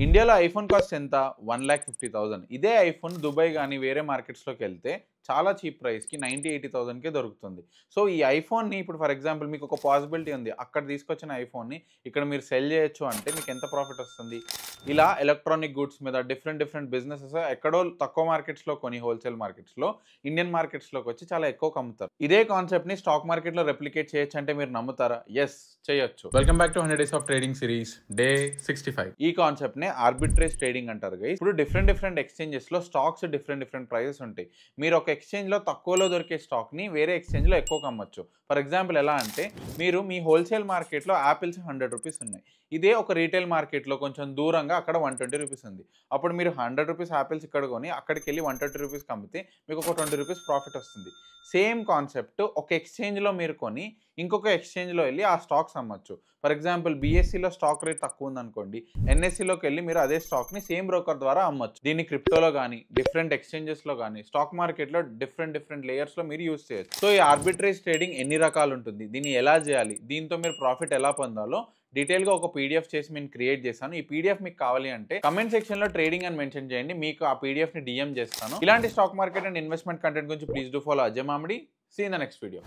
ఇండియాలో iPhone cost ఎంత? 1,50,000. ఇదే ఐఫోన్ దుబాయ్ గానీ వేరే మార్కెట్స్‌లోకి వెళ్తే చాలా చీప్ ప్రైస్‌కి 90,000-80,000కే దొరుకుతుంది. సో, ఈ ఐఫోన్‌ని ఇప్పుడు ఫర్ ఎగ్జాంపుల్ మీకు ఒక పాసిబిలిటీ ఉంది. అక్కడ తీసుకొచ్చిన ఐఫోన్‌ని ఇక్కడ మీరు సెల్ చేయొచ్చు అంటే మీకు ఎంత ప్రాఫిట్ వస్తుంది? ఇలా ఎలక్ట్రానిక్ గూడ్స్ మీద డిఫరెంట్ బిజినెసెస్ ఎక్కడో తక్కువ మార్కెట్స్‌లో కొని హోల్‌సేల్ మార్కెట్స్‌లో ఇండియన్ మార్కెట్స్‌లోకి వచ్చి చాలా ఎక్కువకి అమ్ముతారు. ఇదే కాన్సెప్ట్‌ని స్టాక్ మార్కెట్‌లో రెప్లికేట్ చేయొచ్చు అంటే మీరు నమ్ముతారా? యెస్, చేయొచ్చు. Welcome back to 100 days of trading series day 65. ఈ కాన్సెప్ట్‌నే ఆర్బిట్రేజ్ ట్రేడింగ్ అంటారు గైస్. ఇప్పుడు డిఫరెంట్ ఎక్స్చేంజెస్‌లో స్టాక్స్ డిఫరెంట్ ప్రైసెస్ ఉంటాయి. మీరు ఒక ఎక్స్చేంజ్‌లో తక్కువలో దొరికే స్టాక్‌ని వేరే ఎక్స్చేంజ్‌లో ఎక్కువకి అమ్మొచ్చు. ఫర్ ఎగ్జాంపుల్ ఎలా అంటే మీరు మీ హోల్‌సేల్ మార్కెట్‌లో యాపిల్స్ ₹100 ఉన్నాయి. ఇదే ఒక రీటైల్ మార్కెట్‌లో కొంచెం దూరంగా అక్కడ ₹120 ఉంది. అప్పుడు మీరు ₹100 యాపిల్స్ ఇక్కడ కొని అక్కడికెళ్ళి ₹130కి అమ్మితే మీకు ఒక ₹20 ప్రాఫిట్ వస్తుంది. సేమ్ కాన్సెప్ట్ ఒక ఎక్స్చేంజ్‌లో మీరు కొని ఇంకొక ఎక్స్చేంజ్‌లో వెళ్లి ఆ స్టాక్స్ అమ్మొచ్చు. ఫర్ ఎగ్జాంపుల్ బీఎస్సీలో స్టాక్ రేట్ తక్కువ ఉందనుకోండి, ఎన్ఎస్సీలోకి వెళ్ళి మీరు అదే స్టాక్‌ని సేమ్ బ్రోకర్ ద్వారా అమ్మొచ్చు. దీన్ని క్రిప్టోలో గానీ, డిఫరెంట్ ఎక్స్చేంజెస్‌లో గానీ, స్టాక్ మార్కెట్‌లో డిఫరెంట్ లేయర్స్‌లో మీరు యూజ్ చేయొచ్చు. సో, ఈ ఆర్బిట్రేజ్ ట్రేడింగ్ ఎన్ని రకాలు ఉంటుంది? దీన్ని ఎలా చేయాలి? దీంతో మీరు ప్రాఫిట్ ఎలా పొందాలో డీటెయిల్‌గా ఒక పీడీఎఫ్ చేసి నేను క్రియేట్ చేశాను. ఈ పీడీఎఫ్ మీకు కావాలి అంటే కమెంట్ సెక్షన్‌లో ట్రేడింగ్ అని మెన్షన్ చేయండి. మీకు ఆ పీడీఎఫ్‌ని డీఎం చేస్తాను. ఇలాంటి stock market and investment content గురించి please do follow Ajay Mamidi. See in the next video.